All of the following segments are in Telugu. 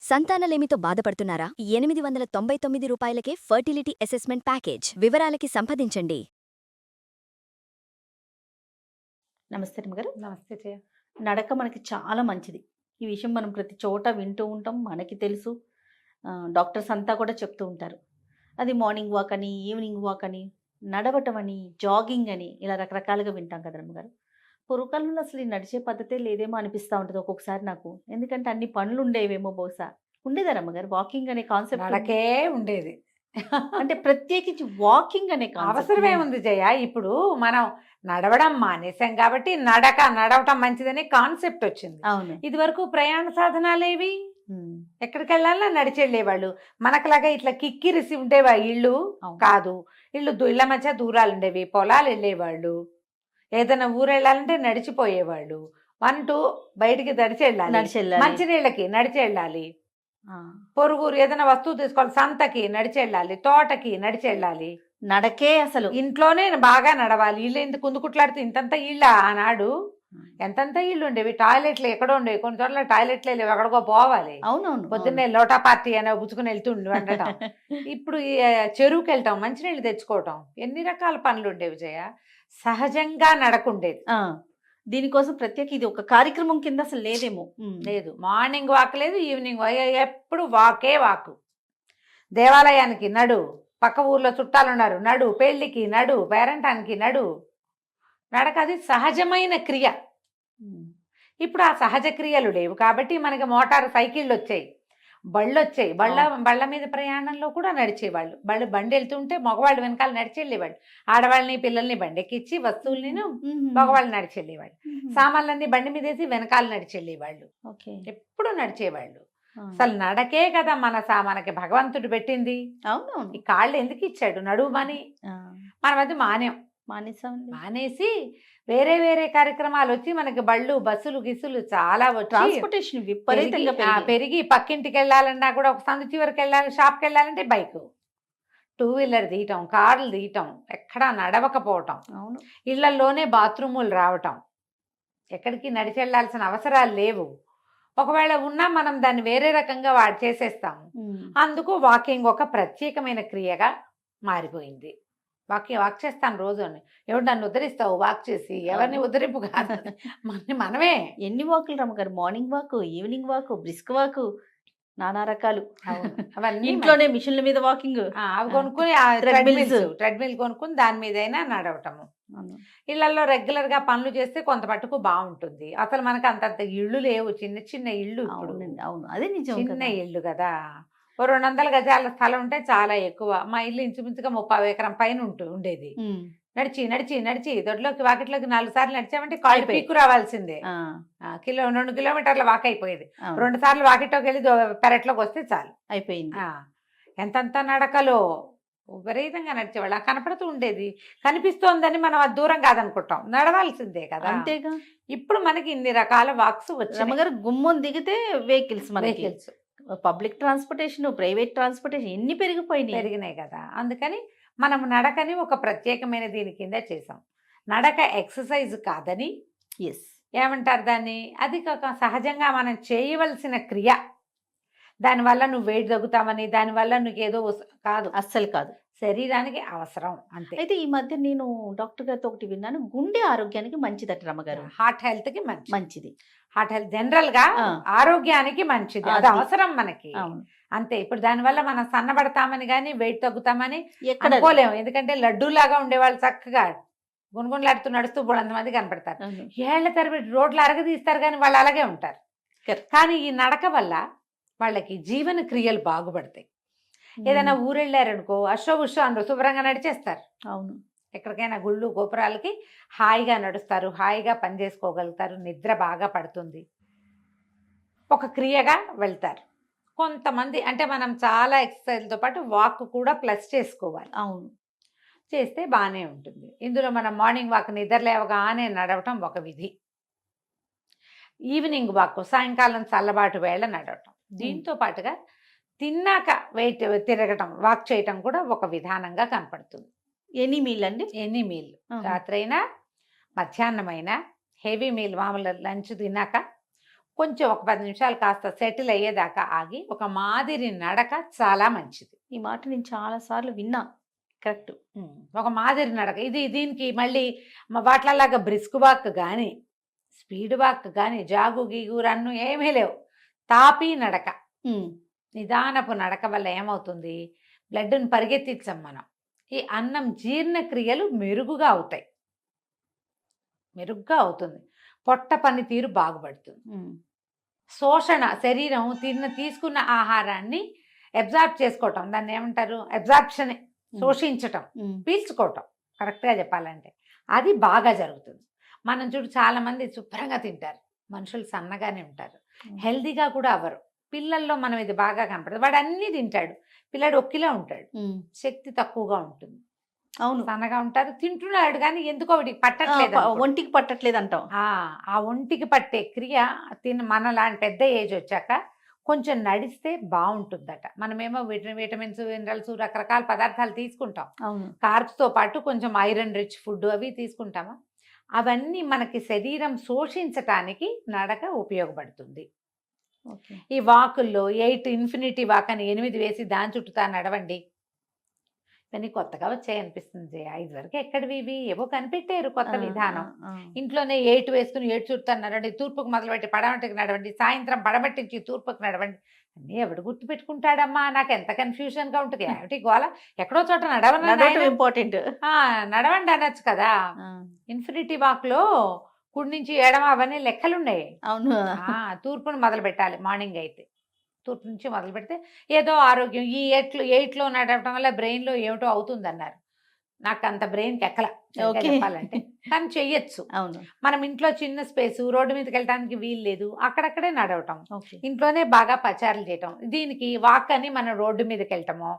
సంతానలేమితో బాధపడుతున్నారా? 899 రూపాయలకే ఫర్టిలిటీ అసెస్మెంట్ ప్యాకేజ్. వివరాలకి సంప్రదించండి. నమస్తే గారు. నమస్తే జయ. నడక మనకి చాలా మంచిది. ఈ విషయం మనం ప్రతి చోట వింటూ ఉంటాం, మనకి తెలుసు. డాక్టర్స్ అంతా కూడా చెప్తూ ఉంటారు. అది మార్నింగ్ వాక్ అని, ఈవినింగ్ వాక్ అని, నడవటం అని, జాగింగ్ అని, ఇలా రకరకాలుగా వింటాం కదా రమ్మగారు. పూర్వకాలంలో అసలు ఈ నడిచే పద్ధతే లేదేమో అనిపిస్తూ ఉంటుంది ఒక్కొక్కసారి నాకు. ఎందుకంటే అన్ని పనులు ఉండేవేమో బహుశా. ఉండేదా రమ్మగారు వాకింగ్ అనే కాన్సెప్ట్? నడకే ఉండేది. అంటే ప్రత్యేకించి వాకింగ్ అనే అవసరమే ఉంది జయ. ఇప్పుడు మనం నడవడం మానేసాం కాబట్టి నడవటం మంచిదనే కాన్సెప్ట్ వచ్చింది. అవును. ఇది వరకు ప్రయాణ సాధనాలేవి, ఎక్కడికి వెళ్ళాలన్నా నడిచి వెళ్ళేవాళ్ళు. మనకులాగా ఇట్లా కిక్కిరిసి ఉండేవా ఇళ్ళు? కాదు. ఇళ్ళ మధ్య దూరాలు ఉండేవి, పొలాలు వెళ్ళేవాళ్ళు. ఏదైనా ఊరు వెళ్ళాలంటే నడిచిపోయేవాళ్ళు. 1 2 బయటికి నడిచి వెళ్ళాలి, మంచినీళ్ళకి నడిచి వెళ్ళాలి, పొరుగురు ఏదైనా వస్తువు తీసుకోవాలి, సంతకి నడిచి వెళ్ళాలి, తోటకి నడిచి వెళ్ళాలి. నడకే అసలు. ఇంట్లోనే బాగా నడవాలి. ఇల్లు ఎందుకు కుందుకుట్లాడితే ఇంతంత ఇళ్ళ ఆనాడు ఎంతంత ఇళ్ళు ఉండేవి. టాయిలెట్లు ఎక్కడో ఉండేవి, కొన్ని చోట్ల టాయిలెట్లే లేవు, ఎక్కడికో పోవాలి. అవునవును. పొద్దున్నే లోటా పార్టీ అనే పుచ్చుకుని వెళ్తుండి వండటం. ఇప్పుడు చెరువుకి వెళ్తాం, మంచినీళ్ళు తెచ్చుకోవటం, ఎన్ని రకాల పనులు ఉండేవి జయ. సహజంగా నడకుండేది. దీనికోసం ప్రత్యేక ఇది ఒక కార్యక్రమం కింద అసలు లేదేమో. లేదు. మార్నింగ్ వాక్ లేదు, ఈవినింగ్ ఎప్పుడు వాకే వాకు. దేవాలయానికి నడు, పక్క ఊర్లో చుట్టాలు ఉన్నారు నడు, పెళ్లికి నడు, పేరంటానికి నడు. నడక అది సహజమైన క్రియ. ఇప్పుడు ఆ సహజ క్రియలు లేవు కాబట్టి మనకి మోటార్ సైకిళ్ళు వచ్చాయి, బళ్ళు వచ్చాయి. బళ్ళ మీద ప్రయాణంలో కూడా నడిచేవాళ్ళు. బండి వెళ్తుంటే మగవాళ్ళు వెనకాల నడిచి వెళ్ళేవాళ్ళు. ఆడవాళ్ళని పిల్లల్ని బండెక్కిచ్చి వస్తువుల్ని మగవాళ్ళు నడిచి వెళ్ళేవాళ్ళు. సామాన్లన్నీ బండి మీద వేసి వెనకాల నడిచి వెళ్ళేవాళ్ళు. ఎప్పుడు నడిచేవాళ్ళు. అసలు నడకే కదా మనకి భగవంతుడు పెట్టింది. అవునవును. ఈ కాళ్ళు ఎందుకు ఇచ్చాడు? నడుమని. మనం అది మానేసి వేరే వేరే కార్యక్రమాలు వచ్చి మనకి బళ్ళు, బస్సులు, గిస్సులు చాలా ట్రాన్స్పోర్టేషన్ విపరీతంగా పెరిగి పక్కింటికి వెళ్ళాలన్నా కూడా ఒక సందు చివరికి వెళ్ళాలి, షాప్కి వెళ్ళాలంటే బైక్, 2 వీలర్ తీయటం, కార్లు తీయటం, ఎక్కడా నడవకపోవటం. అవును. ఇళ్లలోనే బాత్రూములు రావటం, ఎక్కడికి నడిచి వెళ్ళాల్సిన అవసరాలు లేవు. ఒకవేళ ఉన్నా మనం దాన్ని వేరే రకంగా చేసేస్తాము. అందుకు వాకింగ్ ఒక ప్రత్యేకమైన క్రియగా మారిపోయింది. వాక్ చేస్తాను రోజు. ఎవరు నన్ను ఉద్ధరిస్తావు వాక్ చేసి? ఎవరిని ఉద్ధరింపు కాదు, మనమే. ఎన్ని వాకులు రమ్మగారు? Morning walk, evening walk, brisk walk, నానా రకాలు. అవన్నీ ఇంట్లోనే మిషన్ల మీద వాకింగ్. అవి కొనుక్కుని ట్రెడ్మిల్ కొనుక్కుని దాని మీదైనా నడవటము. ఇళ్లలో రెగ్యులర్ గా పనులు చేస్తే కొంత మటుకు బాగుంటుంది. అసలు మనకు అంతంత ఇళ్ళు లేవు, చిన్న చిన్న ఇళ్ళు. అవును, అదే నిజం. చిన్న ఇళ్ళు కదా. 200 గజాల స్థలం ఉంటే చాలా ఎక్కువ. మా ఇల్లు ఇంచుమించుగా 30 ఎకరం పైన ఉండేది. నడిచి నడిచి నడిచి దొడ్లోకి వాకిట్లోకి 4 సార్లు నడిచామంటే కాళ్ళు పీక్కు రావాల్సిందే. 2 కిలోమీటర్ల వాక్ అయిపోయేది. 2 సార్లు వాకిట్లోకి వెళ్ళి పెరట్లోకి వస్తే చాలు, అయిపోయింది. ఎంతంత నడకలో విపరీతంగా నడిచేవాళ్ళు. కనపడుతూ ఉండేది. కనిపిస్తోందని మనం అది దూరం కాదనుకుంటాం, నడవాల్సిందే కదా. అంతేగా. ఇప్పుడు మనకి ఇన్ని రకాల వాక్స్ వచ్చాయి. గుమ్మం దిగితే vehicles, public transportation, private transportation ఎన్ని పెరిగినాయి కదా. అందుకని మనం నడకని ఒక ప్రత్యేకమైన దీని కింద చేసాం. నడక ఎక్సర్సైజ్ కాదని, ఏమంటారు దాన్ని, అది కాక సహజంగా మనం చేయవలసిన క్రియ. దానివల్ల నువ్వు వెయిట్ తగ్గుతామని, దానివల్ల నువ్వు ఏదో కాదు, అస్సలు కాదు. శరీరానికి అవసరం అంతే. అయితే ఈ మధ్య నేను డాక్టర్ గారితో ఒకటి విన్నాను, గుండె ఆరోగ్యానికి మంచిదట రమ్మగారు. హార్ట్ హెల్త్ కి మంచిది. హార్ట్ హెల్త్ జనరల్ గా ఆరోగ్యానికి మంచిది, అది అవసరం మనకి. అంతే. ఇప్పుడు దానివల్ల మనం సన్నబడతామని కానీ వెయిట్ తగ్గుతామని అనుకోలేము. ఎందుకంటే లడ్డూలాగా ఉండేవాళ్ళు చక్కగా గుణగుణలాడుతూ నడుస్తూ బోళ్ళంతమంది కనపడతారు. ఏళ్ల తరబడి రోడ్లు అరగదీస్తారు కానీ వాళ్ళు అలాగే ఉంటారు. కానీ ఈ నడక వల్ల వాళ్ళకి జీవన క్రియలు బాగుపడతాయి. ఏదైనా ఊరెళ్ళారనుకో అశో ఉషో అందరూ శుభ్రంగా నడిచేస్తారు. అవును. ఎక్కడికైనా గుళ్ళు గోపురాలకి హాయిగా నడుస్తారు, హాయిగా పని చేసుకోగలుగుతారు, నిద్ర బాగా పడుతుంది, ఒక క్రియగా వెళ్తారు. కొంతమంది అంటే మనం చాలా ఎక్సర్సైజ్తో పాటు వాక్ కూడా ప్లస్ చేసుకోవాలి. అవును, చేస్తే బాగానే ఉంటుంది. ఇందులో మనం మార్నింగ్ వాక్ నిద్ర లేవగానే నడవటం ఒక విధి. ఈవినింగ్ వాక్ సాయంకాలం చల్లబాటు వేళ నడవటం. దీంతో పాటుగా తిన్నాక వెయిట్ తిరగటం, వాక్ చేయటం కూడా ఒక విధానంగా కనపడుతుంది. ఎనీ మీల్ అండి? Any meal. రాత్రైనా మధ్యాహ్నమైనా హెవీ మీల్, మామూలు లంచ్ తిన్నాక కొంచెం ఒక 10 నిమిషాలు కాస్త సెటిల్ అయ్యేదాకా ఆగి ఒక మాదిరి నడక చాలా మంచిది. ఈ మాట నేను చాలా సార్లు విన్నా. కరెక్ట్. ఒక మాదిరి నడక. దీనికి మళ్ళీ వాట్లలాగా బ్రిస్క్ వాక్ కానీ స్పీడ్ వాక్ కానీ జాగు గీగు రన్ను ఏమీ లేవు. తాపీ నడక, నిదానపు నడక వల్ల ఏమవుతుంది, బ్లడ్ని పరిగెత్తించాం మనం. ఈ అన్నం జీర్ణక్రియలు మెరుగుగా అవుతాయి, మెరుగ్గా అవుతుంది. పొట్ట పనితీరు బాగుపడుతుంది. శోషణ, శరీరం తీసుకున్న ఆహారాన్ని అబ్జార్బ్ చేసుకోవటం, దాన్ని ఏమంటారు, అబ్జార్ప్షన్, శోషించటం, పీల్చుకోవటం కరెక్ట్గా చెప్పాలంటే అది బాగా జరుగుతుంది. మనం చూడు చాలా మంది శుభ్రంగా తింటారు, మనుషులు సన్నగానే ఉంటారు, హెల్దీగా కూడా అవ్వరు. పిల్లల్లో మనం ఇది బాగా కనపడుతుంది. వాడు అన్నీ తింటాడు, పిల్లాడు ఒక్కిలా ఉంటాడు, శక్తి తక్కువగా ఉంటుంది. అవును, సన్నగా ఉంటారు, తింటున్నాడు కానీ ఎందుకో వాడికి పట్టట్లేదు, ఒంటికి పట్టట్లేదు అంటాం. ఆ ఒంటికి పట్టే క్రియ మనలాంటి పెద్ద ఏజ్ వచ్చాక కొంచెం నడిస్తే బాగుంటుందట. మనమేమో విటమిన్స్, మినరల్స్, రకరకాల పదార్థాలు తీసుకుంటాం, కార్బ్స్తో పాటు కొంచెం ఐరన్ రిచ్ ఫుడ్ అవి తీసుకుంటామా, అవన్నీ మనకి శరీరం శోషించటానికి నడక ఉపయోగపడుతుంది. ఈ వాకుల్లో 8 ఇన్ఫినిటీ వాక్ అని 8 వేసి దాని చుట్టూతా నడవండి. ఇవన్నీ కొత్తగా వచ్చాయి అనిపిస్తుంది. 5 వరకు ఎక్కడివి ఇవి, ఏవో కనిపెట్టారు కొత్త విధానం. ఇంట్లోనే 8 వేసుకుని 8 చుట్టూ నడవండి, తూర్పుకు మొదలుపెట్టి పడమటికి నడవండి, సాయంత్రం పడమటించి తూర్పుకు నడవండి. అన్నీ ఎవడు గుర్తు పెట్టుకుంటాడమ్మా, నాకు ఎంత కన్ఫ్యూజన్గా ఉంటుంది. ఏమిటి గోల, ఎక్కడో చోట నడవడం ఇంపార్టెంట్, నడవండి అనొచ్చు కదా. ఇన్ఫినిటీ వాక్లో కుడి నుంచి ఎడమ అవన్నీ లెక్కలున్నాయి. అవును, తూర్పును మొదలు పెట్టాలి. మార్నింగ్ అయితే తూర్పు నుంచి మొదలు పెడితే ఏదో ఆరోగ్యం. ఈ 8లో నడవటం వల్ల బ్రెయిన్లో ఏమిటో అవుతుంది అన్నారు. నాకు అంత బ్రెయిన్కి ఎక్కల చెప్పాలంటే, కానీ చెయ్యొచ్చు. అవును, మనం ఇంట్లో చిన్న స్పేస్, రోడ్డు మీదకి వెళ్ళడానికి వీలు లేదు, అక్కడక్కడే నడవటం, ఇంట్లోనే బాగా పచారులు చేయటం. దీనికి వాక్ అని మనం రోడ్డు మీదకి వెళ్ళటమో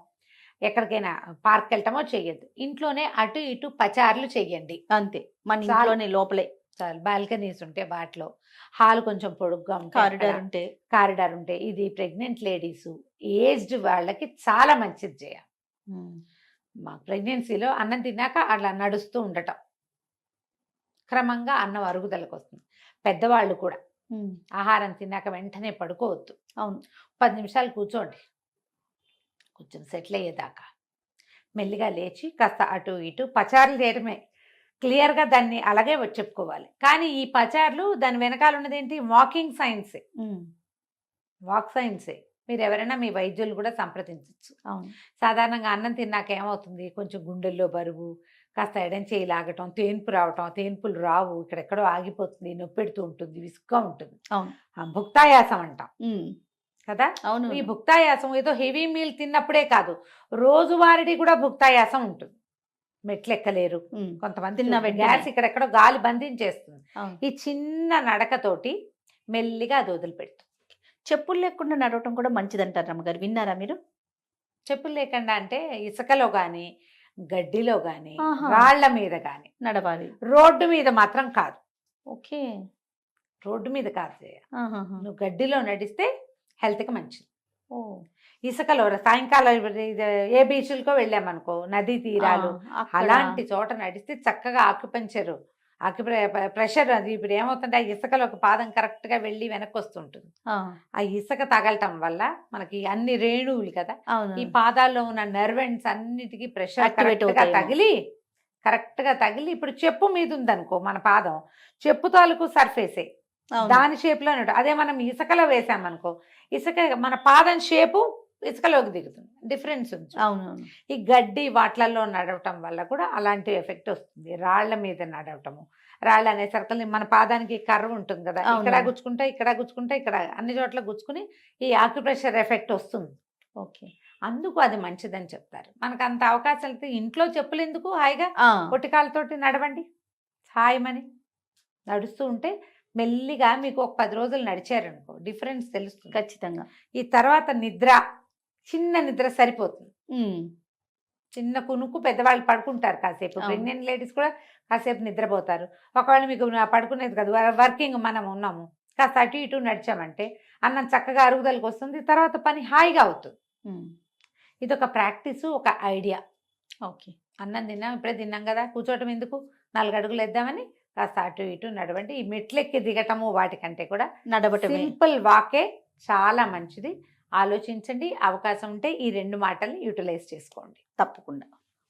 ఎక్కడికైనా పార్క్ వెళ్ళటమో చెయ్యొద్దు. ఇంట్లోనే అటు ఇటు పచారులు చెయ్యండి అంతే. మన ఇంట్లోనే లోపలే చాలు. బాల్కనీస్ ఉంటే వాటిలో, హాల్ కొంచెం పొడుగ్గా ఉంటే, కారిడార్ ఉంటే, ఇది ప్రెగ్నెంట్ లేడీస్, ఏజ్డ్ వాళ్ళకి చాలా మంచిది చేయాలి. మా ప్రెగ్నెన్సీలో అన్నం తిన్నాక అట్లా నడుస్తూ ఉండటం, క్రమంగా అన్నం అరుగుదలకు వస్తుంది. పెద్దవాళ్ళు కూడా ఆహారం తిన్నాక వెంటనే పడుకోవద్దు. అవును, 10 నిమిషాలు కూర్చోండి, కొంచెం సెటిల్ అయ్యేదాకా. మెల్లిగా లేచి కాస్త అటు ఇటు పచారులు చేయడమే. క్లియర్గా దాన్ని అలాగే చెప్పుకోవాలి. కానీ ఈ పచార్లు దాని వెనకాల ఉన్నది ఏంటి, వాకింగ్ సైన్సే, వాక్ సైన్సే. మీరు ఎవరైనా మీ వైద్యులు కూడా సంప్రదించవచ్చు. సాధారణంగా అన్నం తిన్నాక ఏమవుతుంది, కొంచెం గుండెల్లో బరువు, కాస్త ఎడం చేయి లాగటం, తేన్పు రావటం, తేన్పులు రావు, ఇక్కడెక్కడో ఆగిపోతుంది, నొప్పి పెడుతూ ఉంటుంది, విసుగ్గా ఉంటుంది. భుక్తాయాసం అంటాం కదా. అవును, ఈ భుక్తాయాసం ఏదో హెవీ మీల్ తిన్నప్పుడే కాదు, రోజువారీ కూడా భుక్తాయాసం ఉంటుంది. మెట్లు ఎక్కలేరు కొంతమంది, గ్యాస్ ఇక్కడెక్కడో గాలి బంధించేస్తుంది. ఈ చిన్న నడకతోటి మెల్లిగా అది వదిలిపెడుతుంది. చెప్పులు లేకుండా నడవటం కూడా మంచిదంటారు రమ్మగారు, విన్నారా మీరు? చెప్పులు లేకుండా అంటే ఇసుకలో కానీ, గడ్డిలో కానీ, రాళ్ల మీద కానీ నడవాలి, రోడ్డు మీద మాత్రం కాదు. ఓకే, రోడ్డు మీద కాదు చేయాలి. నువ్వు గడ్డిలో నడిస్తే హెల్త్కి మంచిది. ఇసుకలో సాయంకాలం ఏ బీచ్లకో వెళ్ళామనుకో, నదీ తీరాలు, అలాంటి చోట నడిస్తే చక్కగా ప్రెషర్ అది ఇప్పుడు ఏమవుతుంటే ఆ ఇసుకలో ఒక పాదం కరెక్ట్గా వెళ్ళి వెనక్కి వస్తుంటుంది. ఆ ఇసుక తగలటం వల్ల మనకి అన్ని రేణువులు కదా, ఈ పాదాల్లో ఉన్న నర్వెంట్స్ అన్నిటికీ ప్రెషర్ కరెక్ట్గా తగిలి ఇప్పుడు చెప్పు మీద ఉందనుకో మన పాదం, చెప్పు తాలూకు సర్ఫేసే దాని షేప్లో ఉంటుంది. అదే మనం ఇసుకలో వేసామనుకో, ఇసుక మన పాదం షేపు ఇసుకలోకి దిగుతుంది, డిఫరెన్స్ ఉంది. అవును, ఈ గడ్డి వాట్లలో నడవటం వల్ల కూడా అలాంటి ఎఫెక్ట్ వస్తుంది. రాళ్ల మీద నడవటము, రాళ్ళు అనే సర్కిల్, మన పాదానికి కర్వ్ ఉంటుంది కదా, ఇక్కడ గుచ్చుకుంటే ఇక్కడ అన్ని చోట్ల గుచ్చుకుని ఈ ఆక్యుప్రెషర్ ఎఫెక్ట్ వస్తుంది. ఓకే, అందుకు అది మంచిదని చెప్తారు. మనకు అంత అవకాశాలు అయితే ఇంట్లో చెప్పులు ఎందుకు, హాయిగా పొట్టికాలతోటి నడవండి. హాయిమని నడుస్తూ ఉంటే మెల్లిగా మీకు ఒక 10 రోజులు నడిచారనుకో డిఫరెన్స్ తెలుస్తుంది ఖచ్చితంగా. ఈ తర్వాత నిద్ర, చిన్న నిద్ర సరిపోతుంది. చిన్న కునుకు పెద్దవాళ్ళు పడుకుంటారు కాసేపు, ప్రెగ్నెంట్ లేడీస్ కూడా కాసేపు నిద్రపోతారు. ఒకవేళ మీకు పడుకునేది కదా, వర్కింగ్ మనం ఉన్నాము, కాస్త అటు ఇటు నడిచామంటే అన్నం చక్కగా అరుగుదలకు వస్తుంది, తర్వాత పని హాయిగా అవుతుంది. ఇది ఒక ప్రాక్టీసు, ఒక ఐడియా. ఓకే, అన్నం తిన్నాం, ఇప్పుడే తిన్నాం కదా, కూర్చోవటం ఎందుకు, 4 అడుగులు వేద్దామని కాస్త అటు ఇటు నడవండి. ఈ మెట్లెక్కి దిగటము వాటికంటే కూడా నడవటమే. సింపుల్ వాకే చాలా మంచిది. ఆలోచించండి. అవకాశం ఉంటే ఈ 2 మాటల్ని యూటిలైజ్ చేసుకోండి. తప్పకుండా.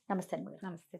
నమస్తే అండి. నమస్తే.